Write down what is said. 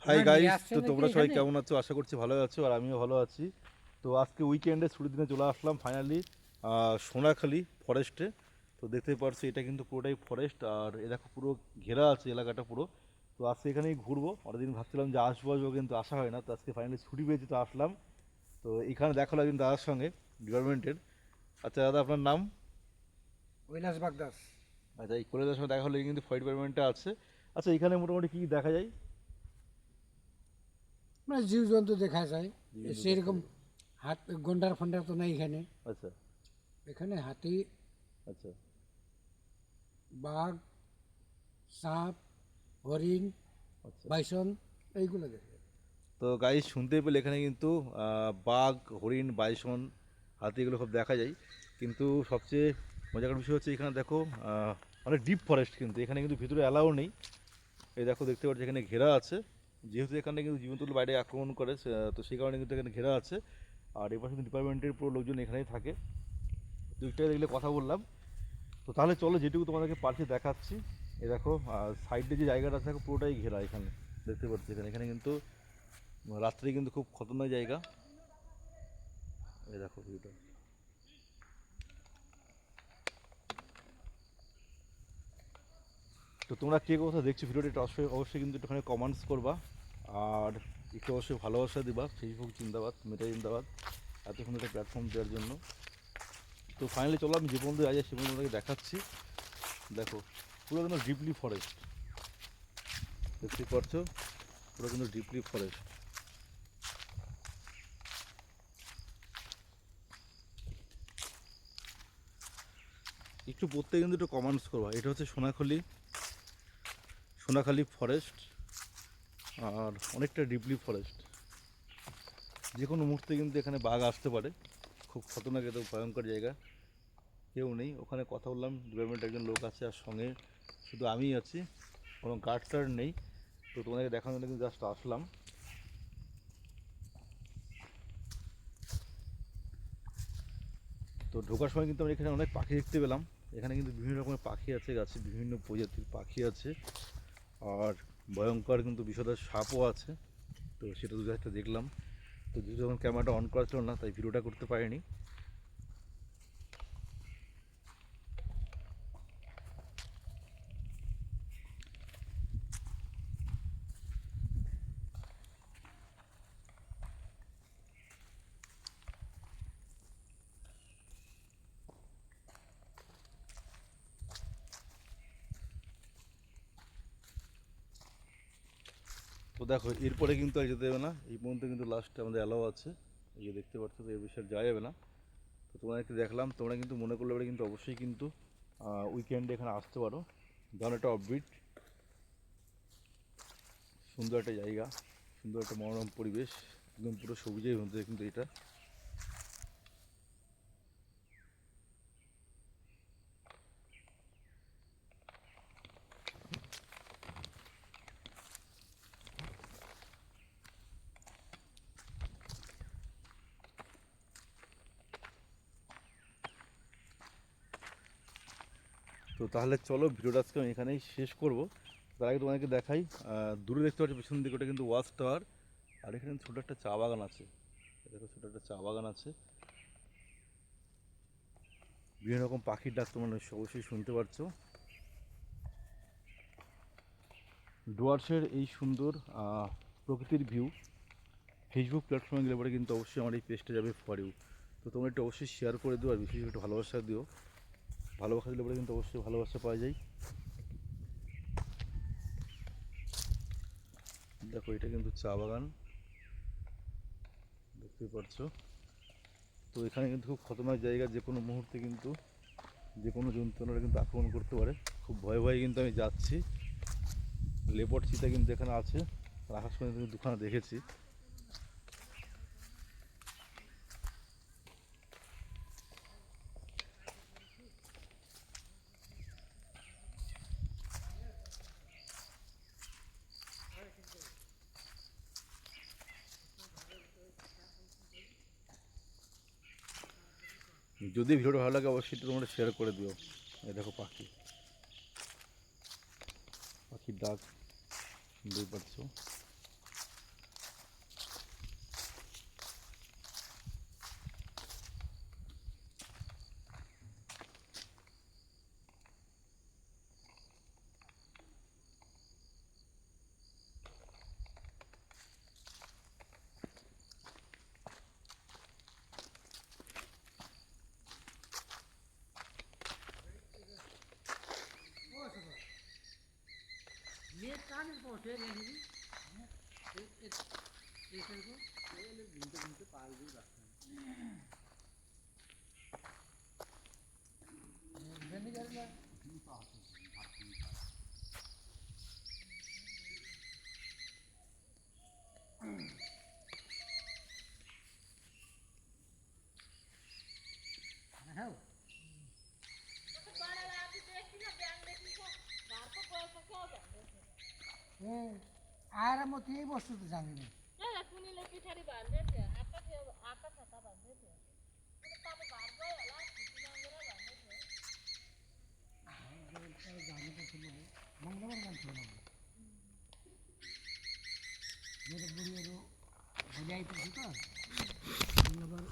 Hi guys, তো তোমরা সবাই কেমন আছো? আশা করছি ভালো আছো, আর আমিও ভালো আছি। তো আজকে উইকেন্ডে ছুটির দিনে চলে আসলাম ফাইনালি সোনাখালি ফরেস্টে। তো দেখতেই পারছো এটা কিন্তু পুরোটাই ফরেস্ট, আর এ দেখো পুরো ঘেরা আছে এলাকাটা পুরো। তো আজকে এখানেই ঘুরবো। অনেকদিন ভাবছিলাম যে আসবো আসবো, কিন্তু আসা হয় না। তো আজকে ফাইনালি ছুটি পেয়েছি, তো আসলাম। তো এখানে দেখালো একজন দাদার সঙ্গে, ডিপার্টমেন্টের। আচ্ছা দাদা, আপনার নাম? কৈলাস বাগদাস। আচ্ছা, এই কলেজের সঙ্গে দেখা হলো, কিন্তু ফরেস্ট ডিপার্টমেন্টে আছে। আচ্ছা, এখানে মোটামুটি কী দেখা যায়? মানে জীবজন্তু দেখা যায়। জীবজন্তু দেখা সেরকম যায়। হাত গন্ডার ফন্ডার তো নাই এখানে। আচ্ছা। এখানে হাতি, আচ্ছা। বাঘ, সাপ, হরিণ, আচ্ছা। বাইসন এইগুলো দেখে। তো গাইস, শুনতে পেলে এখানে কিন্তু বাঘ, হরিণ, বাইসন, হাতি এগুলো সব দেখা যায়। কিন্তু সবচেয়ে মজার বিষয় হচ্ছে এখানে দেখো, অনেক ডিপ ফরেস্ট, কিন্তু এখানে কিন্তু ভিতরে অ্যালাউ নেই। এই দেখো, দেখতে পাচ্ছি এখানে ঘেরা আছে। যেহেতু এখানে কিন্তু জীবজন্তুর বাইরে আক্রমণ করে, তো সেই কারণে কিন্তু এখানে ঘেরা আছে। আর এবার কিন্তু ডিপার্টমেন্টের পুরো লোকজন এখানেই থাকে। দুইটা দেখলে কথা বললাম। তো তাহলে চলো, যেটুকু তোমাদেরকে পারছি দেখাচ্ছি। এই দেখো, সাইডে যে জায়গাটা আছে দেখো, পুরোটাই ঘেরা এখানে। দেখতে পাচ্ছি এখানে এখানে কিন্তু রাত্রে কিন্তু খুব খতরনাক জায়গা। এই দেখো ভিউটা। তো তোমরা কে কোথা দেখছো ভিডিওটা, এটা অবশ্যই অবশ্যই কিন্তু একটুখানি কমেন্টস করবা। আর একটু অবশ্যই ভালোবাসা দিবা। ফেসবুক জিন্দাবাদ, মেটা জিন্দাবাদ, এতক্ষণ একটা প্ল্যাটফর্ম দেওয়ার জন্য। তো ফাইনালি চলো, আমি যে পর্যন্ত আজ সে পর্যন্ত তোমাকে দেখাচ্ছি। দেখো, পুরো কিন্তু ডিপলি ফরেস্ট। দেখতে পাচ্ছো, পুরো কিন্তু ডিপলি ফরেস্ট। একটু পড়তে কিন্তু একটু কমেন্টস করবা। এটা হচ্ছে সোনাখালি, সোনাখালি ফরেস্ট। আর অনেকটা ডিপলি ফরেস্ট। যে কোনো মুহূর্তে কিন্তু এখানে বাঘ আসতে পারে। খুব খতরনাক, এত ভয়ঙ্কর জায়গা। কেউ নেই ওখানে, কথা বললাম, ডিপার্টমেন্টের একজন লোক আছে, আর সঙ্গে শুধু আমিই আছি, কোনো গার্ড টার্ড নেই। তো তোমাদেরকে দেখানোর জন্য কিন্তু জাস্ট আসলাম। তো ঢোকার সময় কিন্তু আমরা এখানে অনেক পাখি দেখতে পেলাম। এখানে কিন্তু বিভিন্ন রকমের পাখি আছে, গাছে বিভিন্ন প্রজাতির পাখি আছে। আর ভয়ঙ্কর কিন্তু বিষধর সাপও আছে। তো সেটা দু একটা দেখলাম। তো যেহেতু যখন ক্যামেরাটা অন করা ছিল না, তাই ভিডিওটা করতে পারিনি। তো দেখো, এরপরে কিন্তু আর যেতে দেবে না। এই পর্যন্ত কিন্তু লাস্টে আমাদের অ্যালাও আছে। এই যে দেখতে পাচ্ছ, তো এর বিষয়ে যাওয়া যাবে না। তো তোমাদেরকে দেখলাম, তোমরা কিন্তু মনে করলে এবারে কিন্তু অবশ্যই কিন্তু উইকেন্ডে এখানে আসতে পারো। কারণ একটা অফবিট, সুন্দর একটা জায়গা, সুন্দর একটা মনোরম পরিবেশ, একদম পুরো সবুজের মধ্যে কিন্তু এটা। তো তাহলে চলো, ভিডিওটা আজকে আমি এখানেই শেষ করব। তার আগে তোমাদেরকে দেখাই, দূরে দেখতে পাচ্ছি পিছন দিকে, ওটা কিন্তু ওয়াচ টাওয়ার। আর এখানে ছোটো একটা চা বাগান আছে। দেখো, ছোটো একটা চা বাগান আছে। বিভিন্ন রকম পাখির ডাক তোমরা অবশ্যই শুনতে পাচ্ছ। ডুয়ার্সের এই সুন্দর প্রকৃতির ভিউ ফেসবুক প্ল্যাটফর্মে গেলে পরে কিন্তু অবশ্যই আমার এই পেজটা যাবে ফর ইউ। তো তোমরা একটু অবশ্যই শেয়ার করে দিও, আর বিশেষ একটু ভালোবাসা দিও। ভালোবাসা দিলে পরে কিন্তু অবশ্যই ভালোবাসা পাওয়া যায়। দেখো, এটা কিন্তু চা বাগান, দেখতেই পাচ্ছ। তো এখানে কিন্তু খুব খতরনাক জায়গা, যে কোনো মুহূর্তে কিন্তু যে কোনো জন্তুরা কিন্তু আক্রমণ করতে পারে। খুব ভয়ে ভয়ে কিন্তু আমি যাচ্ছি। লেপট চিতা কিন্তু এখানে আছে, রাখার সময় কিন্তু দুখানা দেখেছি। যদি ভিডিওটা ভালো লাগে অবশ্যই একটু তোমরা শেয়ার করে দিও। এই দেখো পাখি, পাখির ডাক শুনতেই পাচ্ছ। আর মতো এই বস্তু তো জানি না মঙ্গলবার গান ছিল মেরে বুড়িয়েরও বজাইতেছি তো মঙ্গলবার